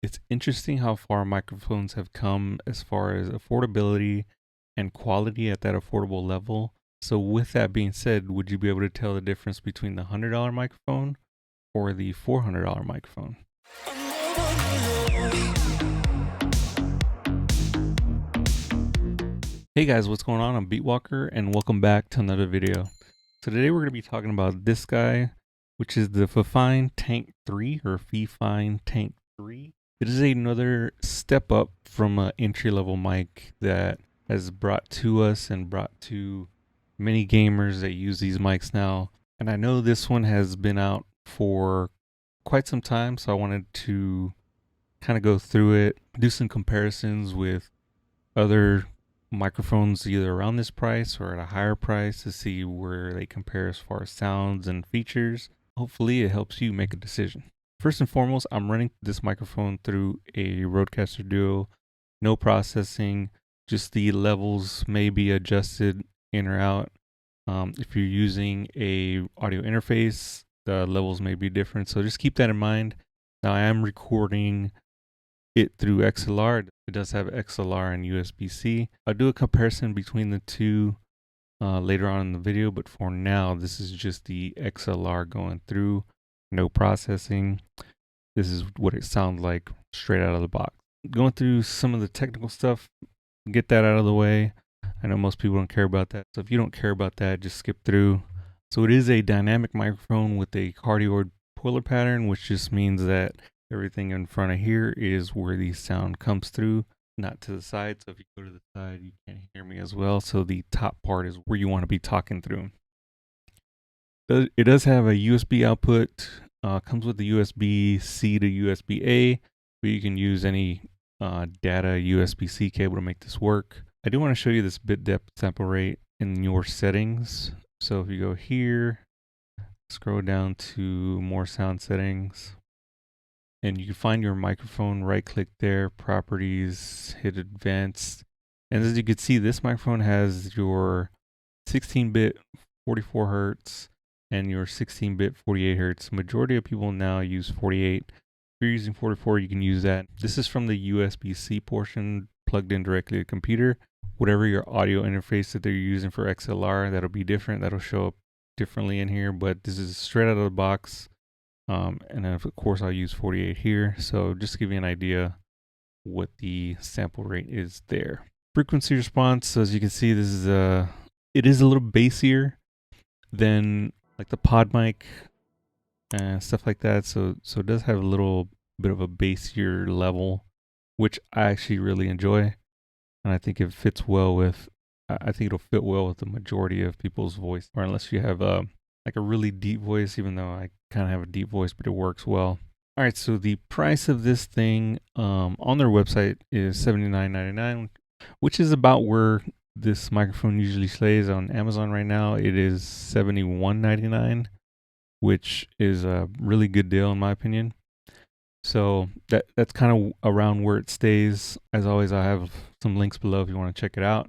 It's interesting how far microphones have come as far as affordability and quality at that affordable level. So, with that being said, would you be able to tell the difference between the $100 microphone or the $400 microphone? Hey guys, what's going on? I'm Beatwalker and welcome back to another video. So today we're going to be talking about this guy, which is the Fifine Tank3 or Fifine Tank3. It is another step up from an entry-level mic that has brought to us and brought to many gamers that use these mics now. And I know this one has been out for quite some time, so I wanted to kind of go through it, do some comparisons with other microphones either around this price or at a higher price to see where they compare as far as sounds and features. Hopefully it helps you make a decision. First and foremost, I'm running this microphone through a Rodecaster Duo, no processing, just the levels may be adjusted in or out. If you're using a audio interface, the levels may be different, so just keep that in mind. Now I am recording it through XLR. It does have XLR and USB-C. I'll do a comparison between the two later on in the video, but for now, this is just the XLR going through, no processing. This is what it sounds like straight out of the box. Going through some of the technical stuff, get that out of the way. I know most people don't care about that, so if you don't care about that, just skip through. So it is a dynamic microphone with a Cardioid Polar Pattern, which just means that everything in front of here is where the sound comes through, not to the side. So if you go to the side, you can't hear me as well. So the top part is where you want to be talking through. It does have a USB output, comes with the USB-C to USB-A, but you can use any data USB-C cable to make this work. I do want to show you this bit depth sample rate in your settings. So if you go here, scroll down to more sound settings, and you can find your microphone, right click there, properties, hit advanced. And as you can see, this microphone has your 16-bit 44 hertz and your 16-bit 48 hertz. Majority of people now use 48. If you're using 44, you can use that. This is from the USB-C portion plugged in directly to the computer. Whatever your audio interface that they're using for XLR, that'll be different. That'll show up differently in here, but this is straight out of the box. And then of course I'll use 48 here. So just to give you an idea what the sample rate is there. Frequency response, so as you can see, this is it is a little bassier than like the Podmic and stuff like that. So it does have a little bit of a bassier level, which I actually really enjoy. And I think it fits well with, I think it'll fit well with the majority of people's voice, or unless you have like a really deep voice, even though I kind of have a deep voice, but it works well. All right, so the price of this thing on their website is $79.99, which is about where this microphone usually stays on Amazon right now. It is $71.99, which is a really good deal in my opinion. So that's kind of around where it stays. As always, I have some links below if you want to check it out.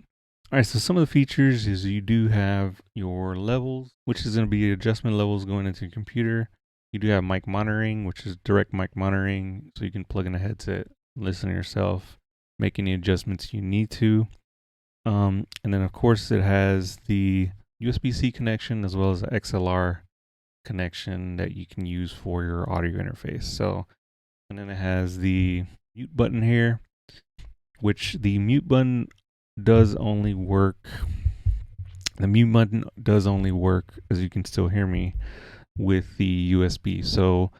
All right, so some of the features is you do have your levels, which is going to be adjustment levels going into your computer. You do have mic monitoring, which is direct mic monitoring, so you can plug in a headset, listen to yourself, make any adjustments you need to. And then of course it has the USB-C connection as well as the XLR connection that you can use for your audio interface. So, and then it has the mute button here, which the mute button does only work. The mute button does only work, as you can still hear me, with the USB. So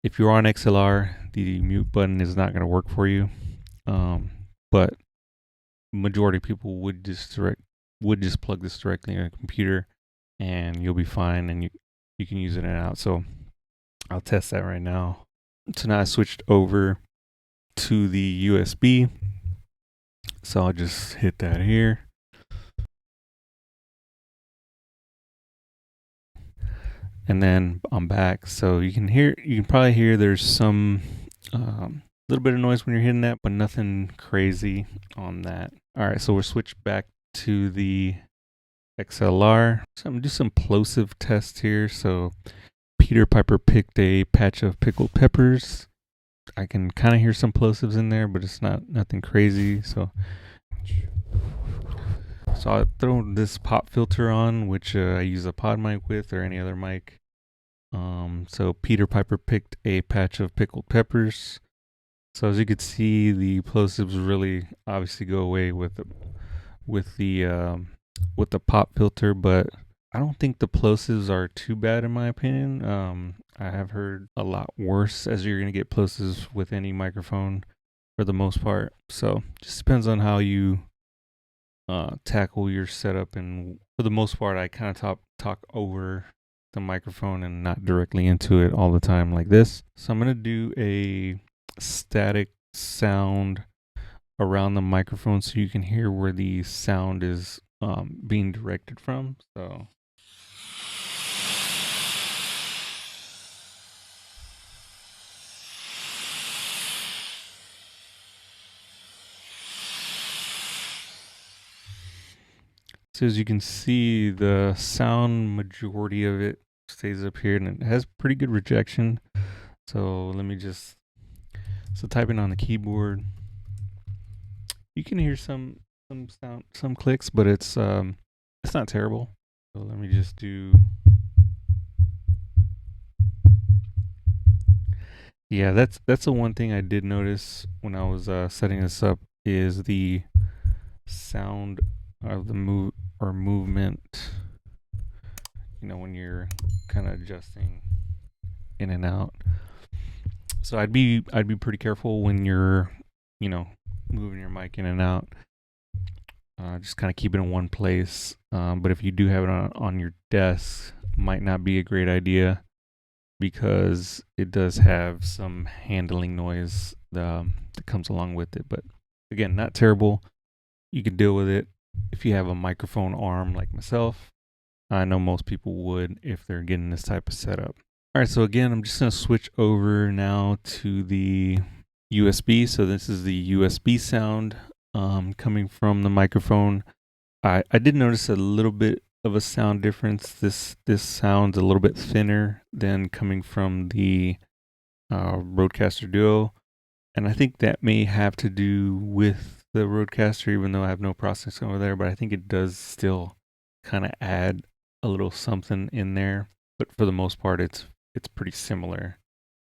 if you're on XLR, the mute button is not going to work for you. But majority of people would just plug this directly in a computer, and you'll be fine, and you can use it in and out. So I'll test that right now. So now I switched over to the USB. So I'll just hit that here. And then I'm back. So you can probably hear there's some little bit of noise when you're hitting that, but nothing crazy on that. All right, so we're switched back to the XLR. So I'm gonna do some plosive tests here. So Peter Piper picked a patch of pickled peppers. I can kind of hear some plosives in there, but it's nothing crazy. So I throw this pop filter on, which I use a Podmic with or any other mic. So Peter Piper picked a patch of pickled peppers. So as you can see, the plosives really obviously go away with the pop filter, but I don't think the plosives are too bad in my opinion. I have heard a lot worse, as you're gonna get plosives with any microphone for the most part. So just depends on how you tackle your setup, and for the most part, I kind of talk over the microphone and not directly into it all the time like this. So I'm gonna do a static sound around the microphone so you can hear where the sound is being directed from. So as you can see, the sound majority of it stays up here, and it has pretty good rejection. So let me just typing on the keyboard, you can hear some sound, some clicks, but it's not terrible. So let me just do. Yeah, that's the one thing I did notice when I was setting this up, is the sound of the movement. You know, when you're kind of adjusting in and out. So I'd be pretty careful when you're, moving your mic in and out. Just kind of keep it in one place. But if you do have it on your desk, might not be a great idea, because it does have some handling noise that comes along with it. But again, not terrible. You can deal with it if you have a microphone arm like myself. I know most people would if they're getting this type of setup. All right, so again, I'm just going to switch over now to the USB. So this is the USB sound coming from the microphone. I did notice a little bit of a sound difference. This sounds a little bit thinner than coming from the Rodecaster Duo, and I think that may have to do with the Rodecaster, even though I have no processing over there. But I think it does still kind of add a little something in there. But for the most part, it's pretty similar.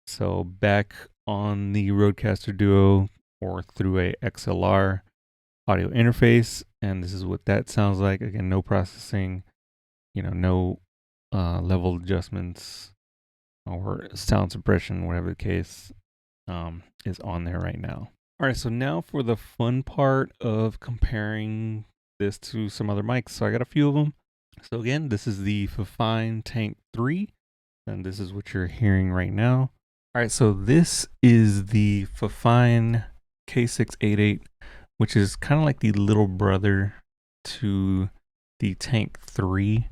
So back on the Rodecaster Duo, or through a XLR audio interface, and this is what that sounds like. Again, no processing, no level adjustments or sound suppression, whatever the case, is on there right now. All right, so now for the fun part of comparing this to some other mics. So I got a few of them. So again, this is the Fifine Tank3, and this is what you're hearing right now. All right, so this is the Fifine K688, which is kind of like the little brother to the Tank 3.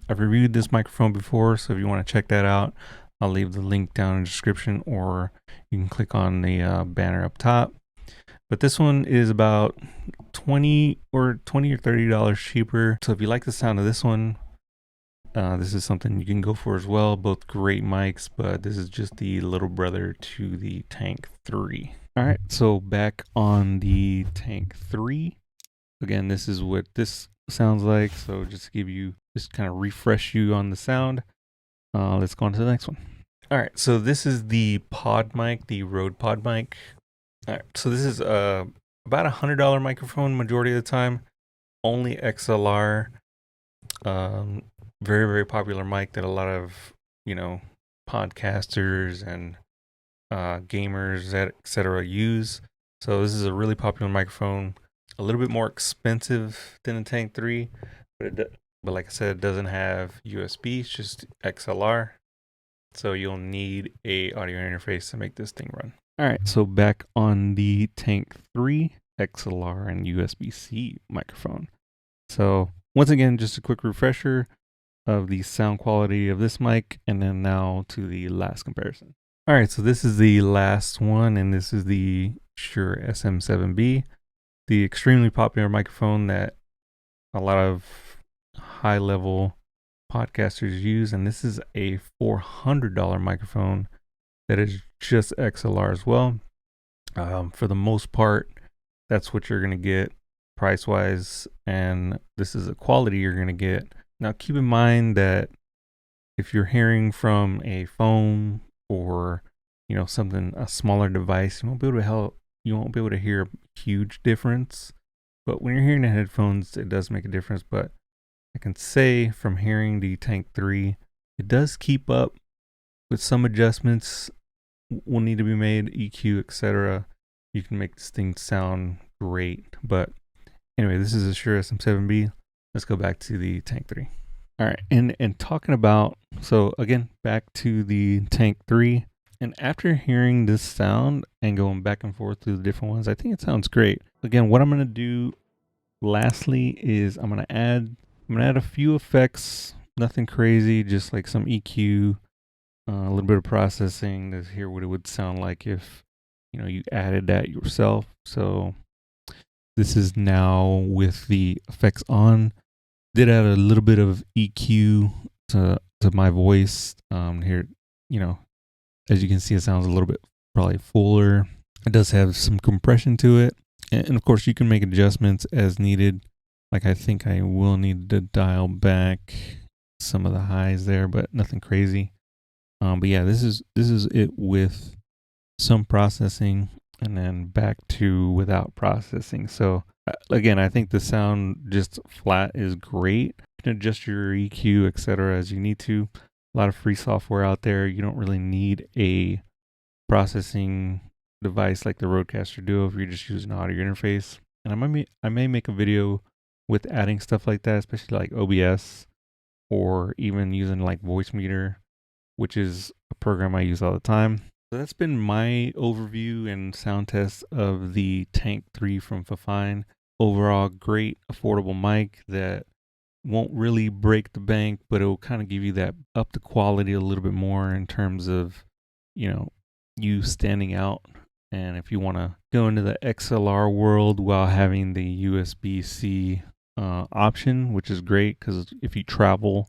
I've reviewed this microphone before, so if you want to check that out, I'll leave the link down in the description, or you can click on the banner up top. But this one is about $20 or $30 cheaper. So if you like the sound of this one, this is something you can go for as well. Both great mics, but this is just the little brother to the Tank 3. All right, so back on the Tank 3. Again, this is what this sounds like. So just to give you, just kind of refresh you on the sound. Let's go on to the next one. All right, so this is the Podmic, the Rode Podmic. All right, so this is about $100 microphone majority of the time. Only XLR. Very, very popular mic that a lot of, podcasters and gamers, etc. use. So this is a really popular microphone. A little bit more expensive than the Tank 3, but like I said, it doesn't have USB. It's just XLR. So you'll need a audio interface to make this thing run. All right, so back on the Tank 3 XLR and USB-C microphone. So once again, just a quick refresher of the sound quality of this mic, and then now to the last comparison. All right, so this is the last one, and this is the Shure SM7B, the extremely popular microphone that a lot of high-level podcasters use, and this is a $400 microphone that is just XLR as well. For the most part, that's what you're gonna get price wise, and this is the quality you're gonna get. Now keep in mind that if you're hearing from a phone or something, a smaller device, you won't be able to hear a huge difference. But when you're hearing the headphones, it does make a difference. But I can say from hearing the Tank 3, it does keep up with some adjustments will need to be made, EQ, etc. You can make this thing sound great. But anyway, this is a Shure SM7B. Let's go back to the Tank 3. All right, and talking about, so again, back to the Tank 3. And after hearing this sound and going back and forth through the different ones, I think it sounds great. Again, what I'm gonna do lastly is I'm gonna add a few effects, nothing crazy, just like some EQ, a little bit of processing to hear what it would sound like if you added that yourself. So this is now with the effects on. Did add a little bit of EQ to my voice. Here, as you can see, it sounds a little bit probably fuller. It does have some compression to it, and of course you can make adjustments as needed. Like I think I will need to dial back some of the highs there, but nothing crazy. But yeah, this is it with some processing, and then back to without processing. So again, I think the sound just flat is great. You can adjust your EQ, etc. as you need to. A lot of free software out there. You don't really need a processing device like the Rodecaster Duo if you're just using an audio interface. And I may make a video with adding stuff like that, especially like OBS, or even using like Voicemeeter, which is a program I use all the time. So that's been my overview and sound test of the Tank 3 from Fifine. Overall, great affordable mic that won't really break the bank, but it will kind of give you that up the quality a little bit more in terms of, you standing out. And if you want to go into the XLR world while having the USB-C option, which is great because if you travel,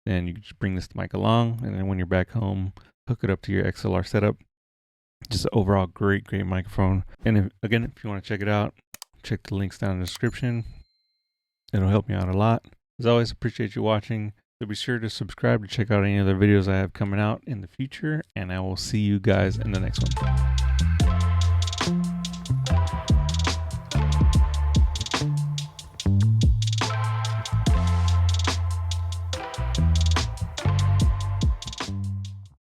then you can just bring this mic along, and then when you're back home, hook it up to your XLR setup. Just an overall great microphone. And if you want to check it out, check the links down in the description. It'll help me out a lot. As always, appreciate you watching. So be sure to subscribe to check out any other videos I have coming out in the future, and I will see you guys in the next one.